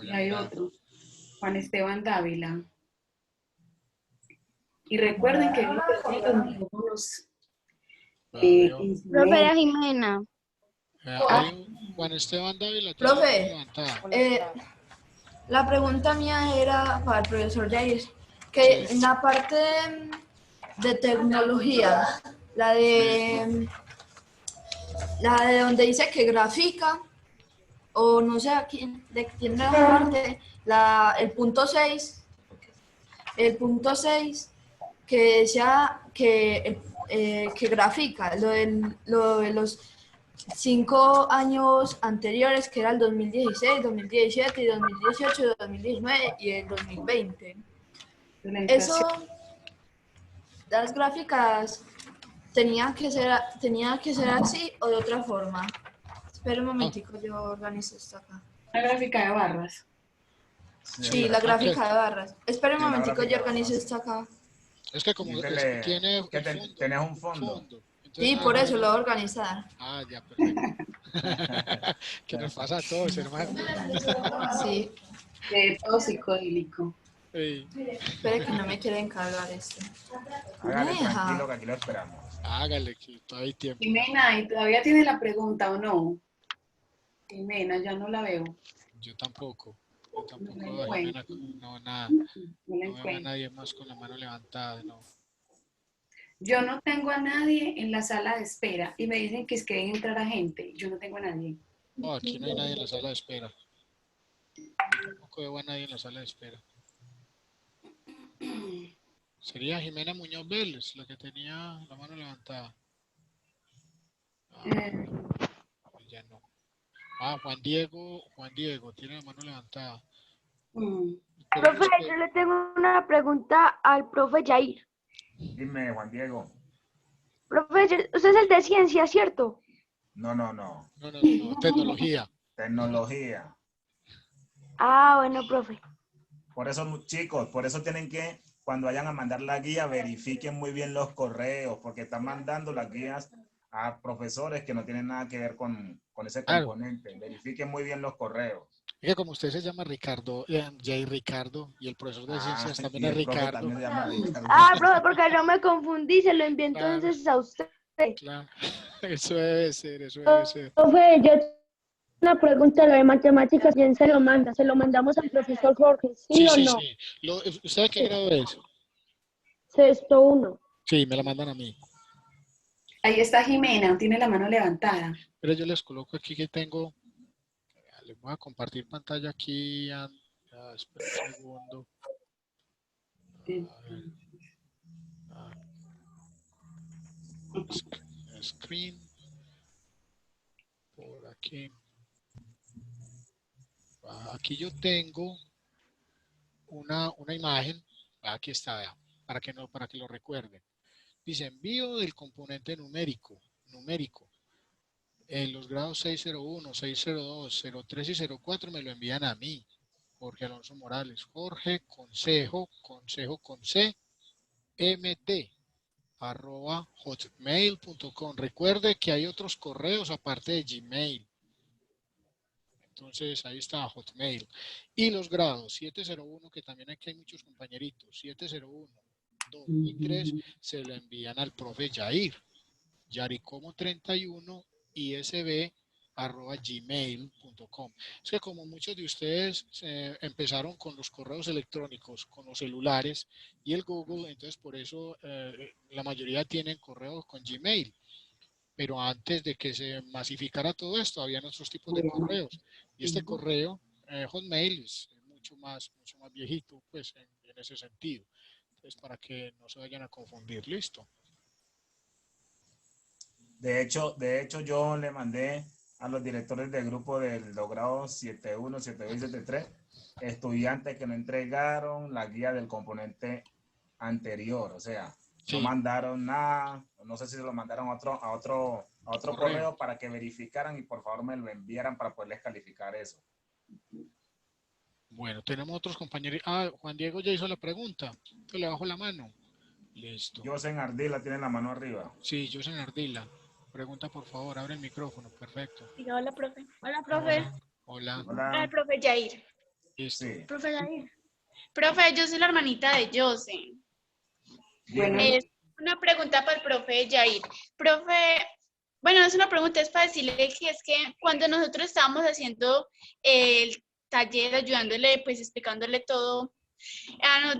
Y hay otro, Juan Esteban Dávila. Y recuerden que los micrófonos. Profe Jimena. Hay un Juan Esteban Dávila. Profe, la pregunta mía era para el profesor Jair, que en la parte de tecnología, la de donde dice que grafica, o no sé de quién era la parte, el punto 6, que decía que que grafica lo de los 5 años anteriores, que era el 2016, 2017, y 2018, 2019 y el 2020. Eso, las gráficas tenían que ser así o de otra forma. Espera un momentico, yo organizo esto acá. La gráfica de barras. Sí, la gráfica de barras. Espera un momentico, yo organizo esto acá. Es que como tiene un fondo. Tenés un fondo. Sí, por eso lo voy a organizar. Ah, ya, perfecto. Que nos pasa a todos, hermano. Sí. Todo psicodélico. Sí. Espera que no me quieren cargar esto. Hágale tranquilo que aquí lo esperamos. Hágale, que todavía hay tiempo. Jimena, ¿y todavía tiene la pregunta o no? Jimena, ya no la veo. Yo tampoco. Jimena, no, nada. No la No veo a encuentro. nadie más con la mano levantada, no. Yo no tengo a nadie en la sala de espera y me dicen que es que deben entrar a gente. Yo no tengo a nadie. No, aquí no hay nadie en la sala de espera. Tampoco veo a nadie en la sala de espera. Sería Jimena Muñoz Vélez la que tenía la mano levantada. Ya no. Juan Diego tiene la mano levantada. Profe, yo le tengo una pregunta al profe Jair. Dime, Juan Diego. Profe, usted es el de ciencia, ¿cierto? No. No, tecnología. Tecnología. Ah, bueno, profe. Por eso, chicos, por eso tienen que, cuando vayan a mandar la guía, verifiquen muy bien los correos, porque están mandando las guías a profesores que no tienen nada que ver con ese componente. Verifiquen muy bien los correos. Es que como usted se llama Ricardo, Jair Ricardo, y el profesor de ciencias también es Ricardo. También se llama Ricardo. Ah, profe, porque yo me confundí, se lo envié entonces a usted. Claro, eso debe ser. Profe, yo tengo una pregunta de matemáticas. ¿Quién se lo manda? ¿Se lo mandamos al profesor Jorge? ¿Sí o no? Sí. ¿Usted qué grado es? Sexto 1. Sí, me la mandan a mí. Ahí está Jimena, tiene la mano levantada. Pero yo les coloco aquí que tengo. Les voy a compartir pantalla aquí. Espera un segundo. Screen. Por aquí. Aquí yo tengo una imagen. Aquí está, vea, para que lo recuerden. Dice envío del componente numérico. En los grados 601, 602, 03 y 04 me lo envían a mí, Jorge Alonso Morales. Jorge Consejo con C, MT, @hotmail.com. Recuerde que hay otros correos aparte de Gmail. Entonces ahí está Hotmail. Y los grados 701, que también aquí hay muchos compañeritos, 701, 2 y 3 se lo envían al profe Jair. Yaricomo 31 isb@gmail.com. Es que como muchos de ustedes empezaron con los correos electrónicos, con los celulares y el Google, entonces por eso la mayoría tienen correos con Gmail. Pero antes de que se masificara todo esto, había otros tipos de correos. Y este correo, Hotmail, es mucho más viejito, pues, en ese sentido. Entonces, para que no se vayan a confundir, listo. De hecho, yo le mandé a los directores del grupo del grado 71, 72 y 73, estudiantes que no entregaron la guía del componente anterior. O sea, no mandaron nada. No sé si se lo mandaron a otro correo para que verificaran y por favor me lo enviaran para poderles calificar eso. Bueno, tenemos otros compañeros. Juan Diego ya hizo la pregunta. Yo le bajo la mano. Listo. Josen Ardila tiene la mano arriba. Sí, Josen Ardila. Pregunta, por favor, abre el micrófono. Perfecto. Hola, profe. Hola, profe. Hola. Hola, profe Jair. Sí. Profe Jair. Profe, yo soy la hermanita de Josen. Bueno. Es una pregunta para el profe Jair. Profe, bueno, es una pregunta, es para decirle que es que cuando nosotros estábamos haciendo el taller, ayudándole, pues explicándole todo,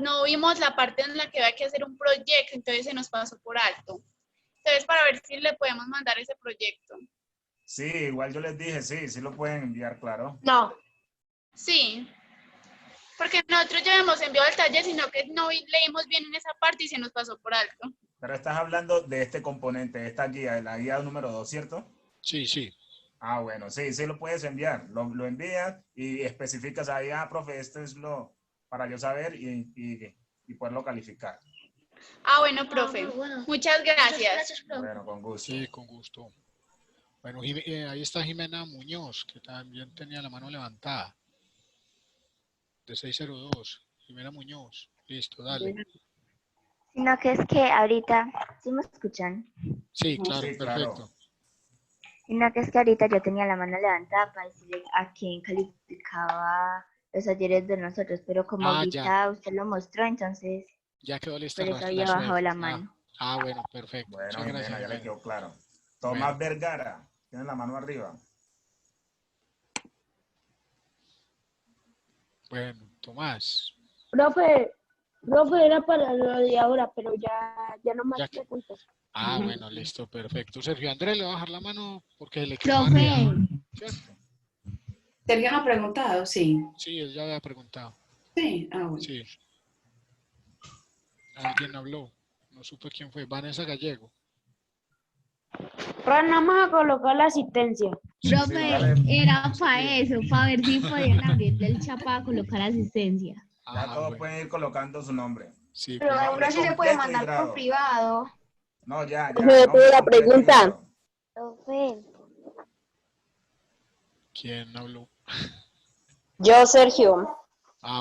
no vimos la parte en la que había que hacer un proyecto, entonces se nos pasó por alto. Entonces, para ver si le podemos mandar ese proyecto. Sí, igual yo les dije, sí lo pueden enviar, claro. No. Sí. Porque nosotros ya hemos enviado el taller, sino que no leímos bien en esa parte y se nos pasó por alto. Pero estás hablando de este componente, de esta guía, de la guía número 2, ¿cierto? Sí, sí. Ah, bueno, sí, sí lo puedes enviar. Lo envías y especificas ahí, profe, esto es lo para yo saber y poderlo calificar. Ah, bueno, profe. Muchas gracias. Bueno, con gusto. Sí, con gusto. Bueno, ahí está Jimena Muñoz, que también tenía la mano levantada. De 602. Jimena Muñoz. Listo, dale. Sino que es que ahorita, ¿sí me escuchan? Sí, claro, Sí, perfecto. claro. Sino que es que ahorita yo tenía la mano levantada para decirle a quién calificaba los talleres de nosotros, pero como ahorita usted lo mostró, entonces Ya quedó lista por eso había bajado la mano. Bueno, perfecto. Bueno, Muchas gracias, Jimena, ya le Jimena. quedó claro. Tomás Vergara, tiene la mano arriba. Bueno, Tomás. Profe, era para lo de ahora, pero ya no más preguntas. Bueno, listo, perfecto. Sergio Andrés le va a bajar la mano porque le quedó Profe. arriba, ¿cierto? ¿Sergio no ha preguntado? Sí. Sí, él ya había preguntado. Sí, bueno. Sí. Alguien habló. No supe quién fue. Vanessa Gallego. Pero no vamos a colocar la asistencia. Profe, era para eso, para ver si podían abrirle el chat para colocar asistencia. Ya todos pueden ir colocando su nombre. Sí, pero uno sí se puede mandar por privado. No, ya. Yo tuve la pregunta. Profe. ¿Quién habló? Yo, Sergio.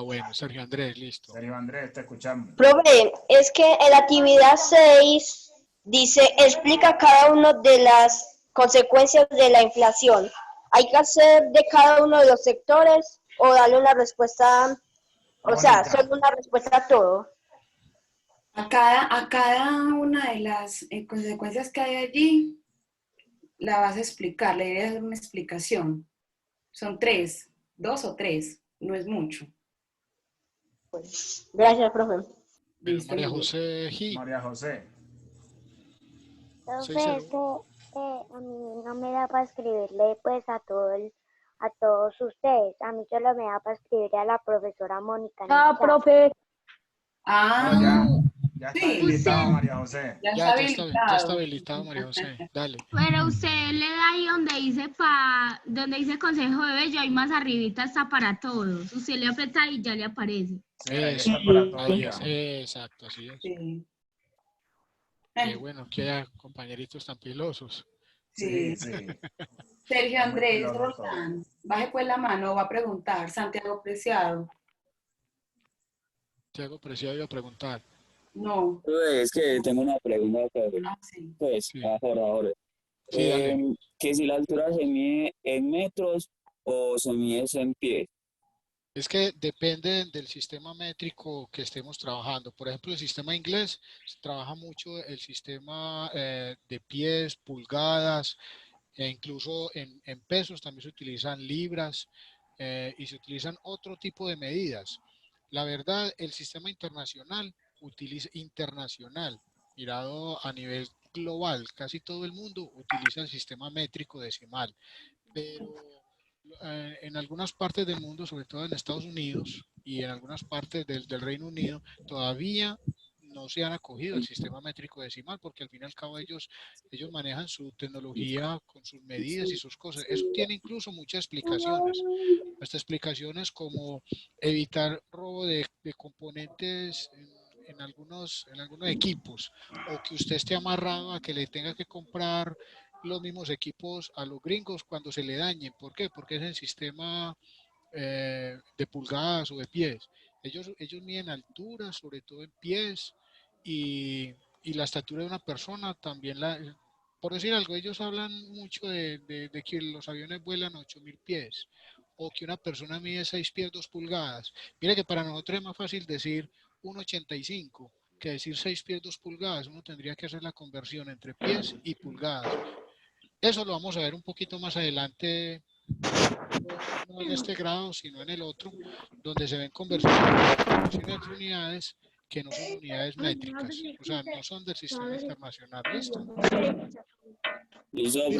Bueno, Sergio Andrés, listo. Sergio Andrés, te escuchamos. Profe, es que en la actividad 6 dice, explica cada una de las consecuencias de la inflación. ¿Hay que hacer de cada uno de los sectores o darle una respuesta, solo una respuesta a todo? A cada una de las consecuencias que hay allí, la vas a explicar, le debes dar una explicación. Son 3, 2 o 3, no es mucho. Gracias, profe. María José G. María José. Profe, es que a mí no me da para escribirle pues a todos ustedes. A mí solo me da para escribirle a la profesora Mónica. Profe. Ya está habilitado, María José. Ya está habilitado, María José. Dale. Pero usted le da ahí donde dice consejo de bello, ahí más arribita está para todos. Usted le aprieta y ya le aparece. Exacto, así es. Sí. Bueno, que compañeritos tan pilosos. Sí. Sergio Andrés Roldán, baje pues la mano, va a preguntar. Santiago Preciado. Santiago Preciado iba a preguntar. No. Es que tengo una pregunta, pues, ahora. Sí, que si la altura se mide en metros o se mide en pies. Es que depende del sistema métrico que estemos trabajando. Por ejemplo, el sistema inglés trabaja mucho el sistema de pies, pulgadas, e incluso en pesos también se utilizan libras y se utilizan otro tipo de medidas. La verdad, el sistema internacional mirado a nivel global, casi todo el mundo utiliza el sistema métrico decimal, pero en algunas partes del mundo, sobre todo en Estados Unidos y en algunas partes del Reino Unido, todavía no se han acogido al sistema métrico decimal porque al fin y al cabo ellos manejan su tecnología con sus medidas y sus cosas. Eso tiene incluso muchas explicaciones. Hasta explicaciones como evitar robo de componentes en algunos equipos, o que usted esté amarrado a que le tenga que comprar los mismos equipos a los gringos cuando se le dañen. ¿Por qué? Porque es el sistema de pulgadas o de pies. Ellos miden alturas, sobre todo en pies, y la estatura de una persona también. Por decir algo, ellos hablan mucho de que los aviones vuelan a 8.000 pies, o que una persona mide 6 pies 2 pulgadas. Mira que para nosotros es más fácil decir 1,85 que decir 6 pies 2 pulgadas. Uno tendría que hacer la conversión entre pies y pulgadas. Eso lo vamos a ver un poquito más adelante, no en este grado, sino en el otro, donde se ven conversiones de unidades que no son unidades métricas, o sea, no son del sistema internacional. ¿Listo?